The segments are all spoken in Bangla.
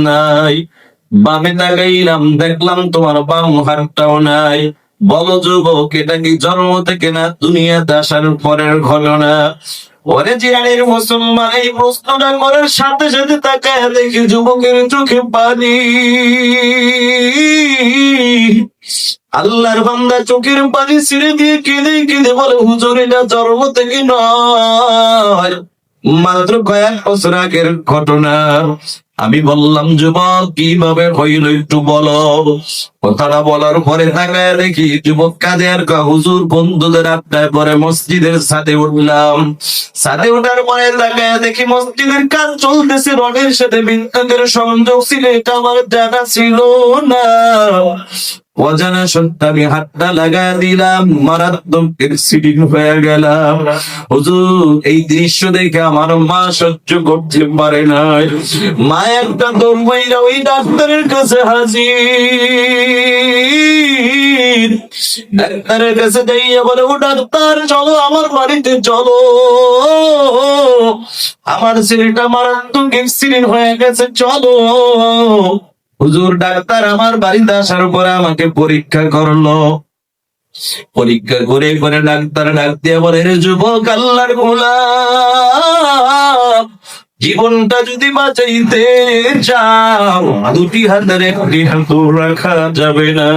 নাই। বামে তাকাইলাম, দেখলাম তোমার বাম হাতটাও নাই। বলো যুবক, এটা কি জন্ম থেকে না দুনিয়াতে আসার পরের ঘটনা? ওরে জিয়ানের মুসলমান এই প্রশ্নটা করার সাথে সাথে তাকায় দেখি যুবকের চোখে পানি। আল্লাহর বান্দা চোখের পানি ছেড়ে দিয়ে কেঁদে কেঁদে বলে, হুজুর এটা জন্ম থেকে নয়, মাত্র কয়েক বছর আগের ঘটনা। আমি বললাম, যুবক কিভাবে হইল একটু বলো। কথাটা বলার পরে তাকায় দেখি যুবক কাঁদে আর কয়, হুজুর বন্ধুদের আড্ডায় পরে মসজিদের ছাদে উঠলাম। ছাদে ওঠার পরে তাকায় দেখি মসজিদের কাজ চলতেছে, রডের সাথে বিদ্যুতের সংযোগ ছিল, এটা আমার জানা ছিল না। অজানা সত্য আমি হাতটা লাগাই দিলাম, মারাত্মক অ্যাক্সিডেন্ট হয়ে গেলাম। হুজুর এই দৃশ্য দেখে আমার মা সহ্য করতে পারে নাই। মা একটা দৌড় মাইরা ওই ডাক্তারের কাছে হাজির। ডাক্তারের কাছে যাইয়া বলে, ও ডাক্তার চলো আমার বাড়িতে চলো, আমার ছেলেটা মারাত্মক অ্যাক্সিডেন্ট হয়ে গেছে, চলো। হুজুর ডাক্তার আমার বাড়িতে আসার পরে আমাকে পরীক্ষা করলো। পরীক্ষা করে করে ডাক্তার ডাক দিয়ে বলে, রে যুবক, আল্লাহর গোলাম, জীবনটা যদি বাঁচাইতে চাও দুটি হাতের একটি হাত রাখা যাবে না।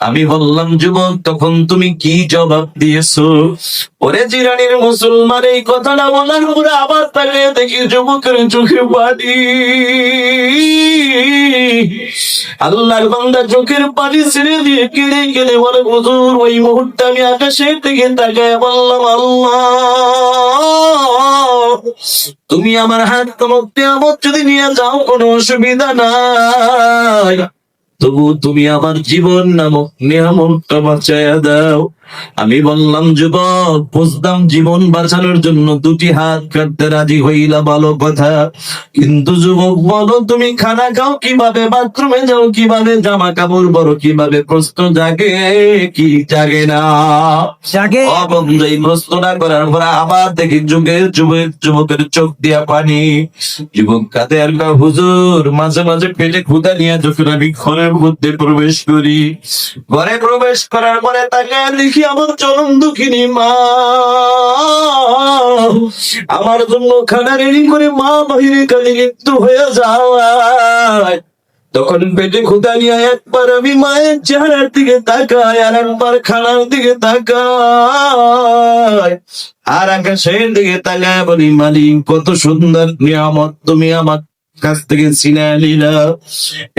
আমি বললাম, যুবক তখন তুমি কি জবাব দিয়েছো? ওরে জিরানির মুসলমান এই কথাটা বলার পরে আবার তাকে দেখি যুবকের চোখে পানি। আল্লাহর বান্দা চোখের পানি ছেড়ে দিয়ে কেঁদে কেঁদে বলে, হুজুর ওই মুহূর্তে আমি আকাশের দিকে তাকায় বললাম, আল্লাহ তুমি আমার হাত তোমাকে আমার যদি নিয়ে যাও কোনো অসুবিধা নাই, তবু তুমি আমার জীবন নামক নিয়ামতটা বাঁচাইয়া দাও। আমি বললাম, যুবক বুঝতাম জীবন বাঁচানোর জন্য দুটি হাত কাটতে রাজি হইলা, ভালো কথা, কিন্তু যুবক বলো তুমি খানা খাও কিভাবে, বাথরুমে যাও কিভাবে, জামা কাপড় বড় কিভাবে? প্রশ্ন জাগে কি জাগে না? জাগে। বন্ধু এই প্রশ্নটা করার পরে আবার দেখি যুবকের চোখ দিয়া পানি। যুবক কাঁদে আর কয়, হুজুর মাঝে মাঝে পেটে ক্ষুধা নিয়ে যখন আমি ঘরের মধ্যে প্রবেশ করি, ঘরে প্রবেশ করার পরে তাকে দেখি আমার চরম দুঃখিনী মা আমার জন্য খানা রেডি করে মা বাহিরে কাজে লিপ্ত হয়ে যায়। তখন পেটে ক্ষুধা নিয়ে একবার আমি মায়ের চেহারার দিকে তাকাই, আর একবার খানার দিকে তাকাই, আর আকাশের দিকে তাকায় বলি, মালিক কত সুন্দর নিয়ামত তুমি আমার কাছ থেকে ছিনিয়ে নিলা।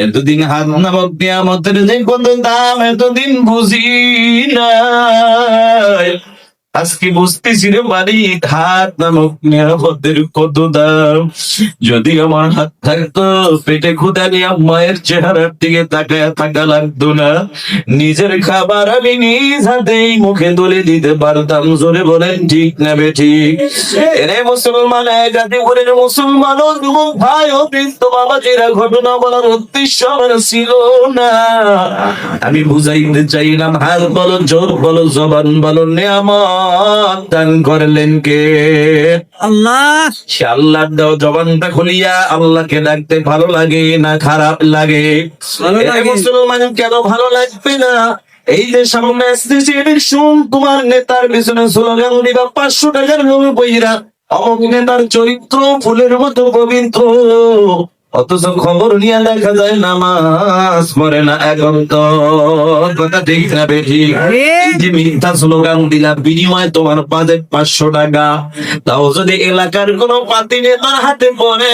এতদিন হাত নামক নিয়ামতের যে কত দাম এতদিন বুঝি নাই, আজকে বুঝতেছি রে মালিক হাত নামক নিয়ামতের কত দাম। যদি আমার হাত থাকতো পেটে ক্ষুধা নিয়ে মায়ের চেহারার দিকে তাকায় থাকা লাগতো না, নিজের খাবার আমি নিজ হাতেই মুখে তুলে দিতে পারতাম। জোরে বলেন ঠিক না বেঠিক? এরে মুসলমান, গাজীপুরের মুসলমান ও যুবক ভাই ও বৃদ্ধ বাবাজিরা, ঘটনা বলার উদ্দেশ্য আমার ছিল না, আমি বুঝাইতে চাইলাম হাত বলো, জোর বলো, জবান বলো, নিয়ামত দান করলেন কে? আল্লাহ। সে আল্লাহর দেওয়া জবানটা খুলিয়া আল্লাহকে ডাকতে ভালো লাগে না খারাপ লাগে? মুসলমান কেন ভালো লাগবে না? এই যে সামনে আসতেছে শুন, তোমার নেতার পিছনে স্লোগান দিবা 500 টাকার লোভে বইরা, অমুক নেতার চরিত্র ফুলের মতো পবিত্র, অথচ খবর নিয়ে দেখা যায় নামাজ পড়ে না। এখন তো কথা ঠিক না বেঠিক? যে মিথ্যা স্লোগান দিলা, বিনিময়ে তোমার বাজেট 500 টাকা, তাও যদি এলাকার কোন পাতি নেতার হাতে পড়ে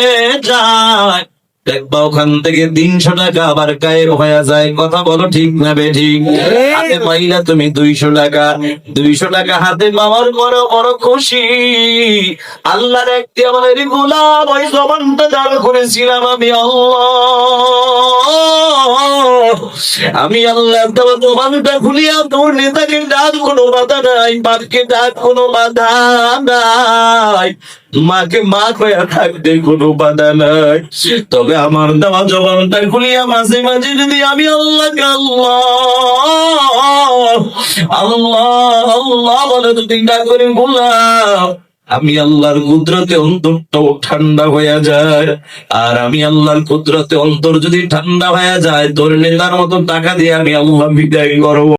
যায়, দেখবা ওখান থেকে 300 টাকা আবার গায়েব হয়ে যায়। কথা বলো ঠিক না বেঠিক? হাতে পাইলা তুমি 200 টাকা, 200 টাকা হাতে পাওয়ার বড় বড় খুশি। আল্লাহর একটি আমাদের গোলাম ওই জবানটা দান করেছিলাম আমি আল্লাহ, আমি আল্লাহ তোমার জবানটা খুলিয়া তোর নেতাকে ডাক কোনো বাধা নাই, পার্কে ডাক কোনো বাধা নাই, মাকে মা কয়া থাকতে কোনো বাধা নাই। তবে আমার দেওয়া জবানটা খুলিয়া মাঝে মাঝে যদি আমি আল্লাহকে আল্লাহ আল্লাহ আল্লাহ বলে যদি ডাক করে বললাম, আমি আল্লাহর কুদরতে অন্তরটাও ঠান্ডা হয়ে যায়। আর আমি আল্লাহর কুদরতে অন্তর যদি ঠান্ডা হয়ে যায়, তোর নেতার মতো টাকা দিয়ে আমি আল্লাহ বিদায় করবো।